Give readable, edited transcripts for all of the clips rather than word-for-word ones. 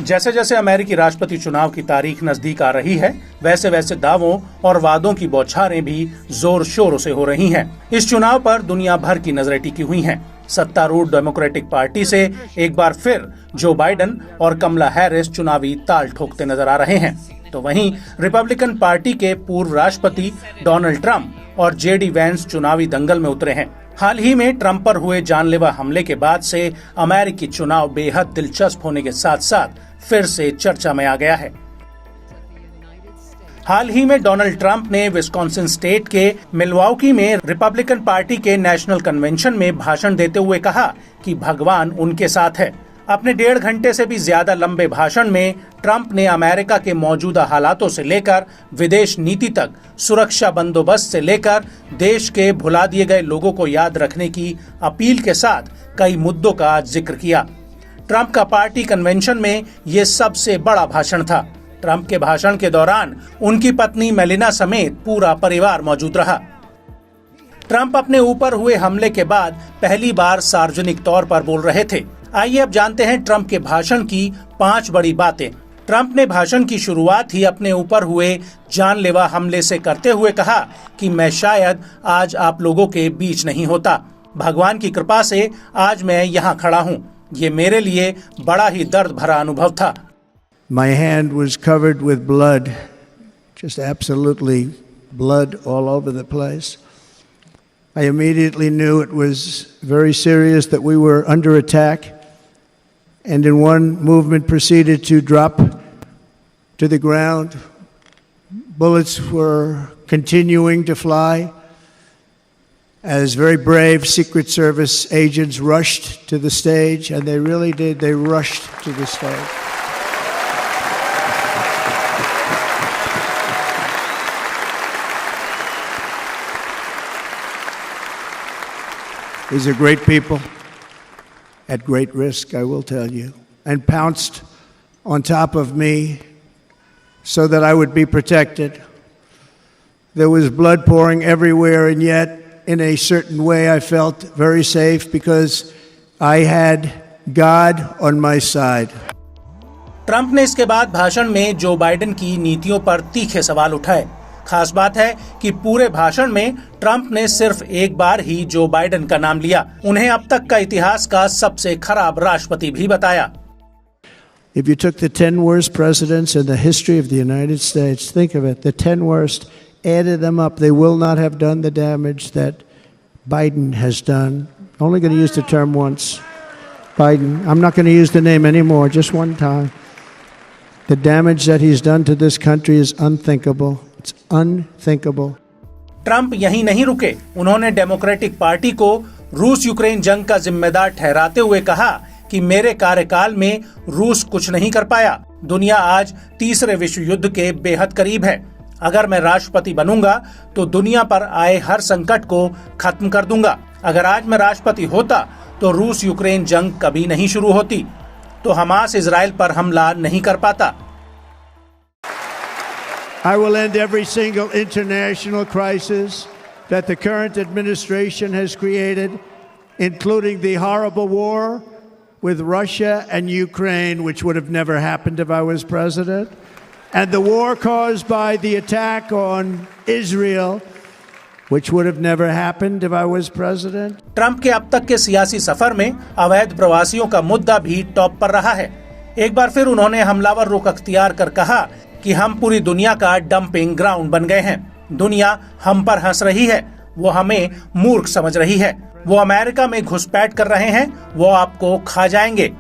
जैसे जैसे अमेरिकी राष्ट्रपति चुनाव की तारीख नजदीक आ रही है, वैसे वैसे दावों और वादों की बौछारें भी जोर शोरों से हो रही हैं। इस चुनाव पर दुनिया भर की नजरें टिकी हुई हैं। सत्तारूढ़ डेमोक्रेटिक पार्टी से एक बार फिर जो बाइडेन और कमला हैरिस चुनावी ताल ठोकते नजर आ रहे हैं, तो वहीं रिपब्लिकन पार्टी के पूर्व राष्ट्रपति डोनाल्ड ट्रंप और जेडी वैंस चुनावी दंगल में उतरे हैं। हाल ही में ट्रंप पर हुए जानलेवा हमले के बाद से अमेरिकी चुनाव बेहद दिलचस्प होने के साथ साथ फिर से चर्चा में आ गया है। हाल ही में डोनाल्ड ट्रंप ने विस्कॉन्सिन स्टेट के मिल्वॉकी में रिपब्लिकन पार्टी के नेशनल कन्वेंशन में भाषण देते हुए कहा कि भगवान उनके साथ है। अपने 1.5 घंटे से भी ज्यादा लंबे भाषण में ट्रंप ने अमेरिका के मौजूदा हालातों से लेकर विदेश नीति तक, सुरक्षा बंदोबस्त से लेकर देश के भुला दिए गए लोगों को याद रखने की अपील के साथ कई मुद्दों का जिक्र किया। ट्रंप का पार्टी कन्वेंशन में ये सबसे बड़ा भाषण था। ट्रंप के भाषण के दौरान उनकी पत्नी मेलिना समेत पूरा परिवार मौजूद रहा। ट्रंप अपने ऊपर हुए हमले के बाद पहली बार सार्वजनिक तौर पर बोल रहे थे। आइए अब जानते हैं ट्रंप के भाषण की 5 बड़ी बातें। ट्रंप ने भाषण की शुरुआत ही अपने ऊपर हुए जानलेवा हमले से करते हुए कहा कि मैं शायद आज आप लोगों के बीच नहीं होता। भगवान की कृपा से आज मैं यहाँ खड़ा हूँ। ये मेरे लिए बड़ा ही दर्द भरा अनुभव था। My hand was covered with blood, just absolutely blood all over the place. I immediately knew it was very serious, that we were under attack, and in one movement proceeded to drop to the ground. Bullets were continuing to fly as very brave Secret Service agents rushed to the stage, and they really did. They rushed to the stage. These are great people, at great risk, I will tell you, and pounced on top of me so that I would be protected. There was blood pouring everywhere, and yet, in a certain way, I felt very safe because I had God on my side. Trump ने इसके बाद भाषण में Joe Biden की नीतियों पर तीखे सवाल उठाए। खास बात है कि पूरे भाषण में ट्रंप ने सिर्फ एक बार ही जो बाइडेन का नाम लिया। उन्हें अब तक का इतिहास का सबसे खराब राष्ट्रपति भी बताया। If you took the 10 worst presidents in the history of the United States, think of it, the 10 worst, added them up, they will not have done the damage that Biden has done. Only going to use the term once. Biden. I'm not going to use the name anymore, just one time. The damage that he's done to this country is unthinkable. It's unthinkable. Trump यहीं नहीं रुके। उन्होंने democratic party को रूस Ukraine जंग का जिम्मेदार ठहराते हुए कहा कि मेरे कार्यकाल में रूस कुछ नहीं कर पाया। दुनिया आज तीसरे विश्व युद्ध के बेहद करीब है। अगर मैं राष्ट्रपति बनूंगा तो दुनिया पर आए हर संकट को खत्म कर दूंगा। अगर आज मैं राष्ट्रपति होता तो रूस यूक्रेन जंग कभी नहीं शुरू होती, तो हमास इजराइल पर हमला नहीं कर पाता। I will end every single international crisis that the current administration has created, including the horrible war with Russia and Ukraine, which would have never happened if I was president, and the war caused by the attack on Israel, which would have never happened if I was president. Trump के अब तक के सियासी सफर में अवैध प्रवासियों का मुद्दा भी टॉप पर रहा है। एक बार फिर उन्होंने हमलावर रुख अख्तियार कर कहा कि हम पूरी दुनिया का डंपिंग ग्राउंड बन गए हैं। दुनिया हम पर हंस रही है, वो हमें मूर्ख समझ रही है। वो अमेरिका में घुसपैठ कर रहे हैं, वो आपको खा जाएंगे।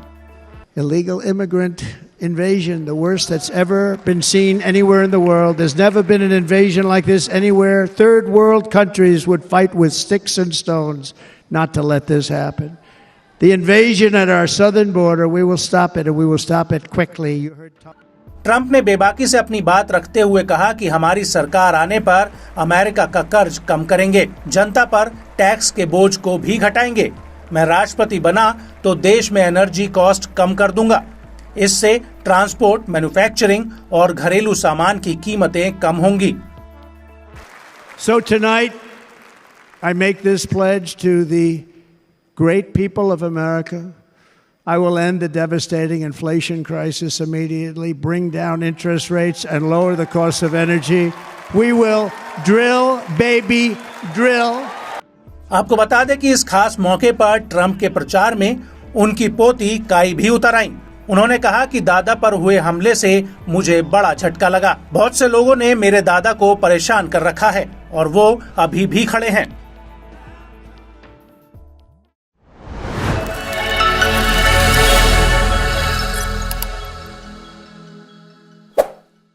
Illegal immigrant invasion, the worst that's ever been seen anywhere in the world. There's never been an invasion like this anywhere. Third world countries would fight with sticks and stones not to let this happen. The invasion at our southern border, we will stop it, and we will stop it quickly. You heard Trump ने बेबाकी से अपनी बात रखते हुए कहा कि हमारी सरकार आने पर अमेरिका का कर्ज कम करेंगे, जनता पर टैक्स के बोझ को भी घटाएंगे। मैं राष्ट्रपति बना तो देश में एनर्जी कॉस्ट कम कर दूंगा। इससे ट्रांसपोर्ट, मैन्युफैक्चरिंग और घरेलू सामान की कीमतें कम होंगी। So tonight, I make this pledge to the great people of America. I will end the devastating inflation crisis immediately, bring down interest rates, and lower the cost of energy. We will drill, baby, drill. आपको बता दें कि इस खास मौके पर Trump के प्रचार में उनकी पोती काई भी उतर आईं। उन्होंने कहा कि दादा पर हुए हमले से मुझे बड़ा झटका लगा। बहुत से लोगों ने मेरे दादा को परेशान कर रखा है और वो अभी भी खड़े हैं।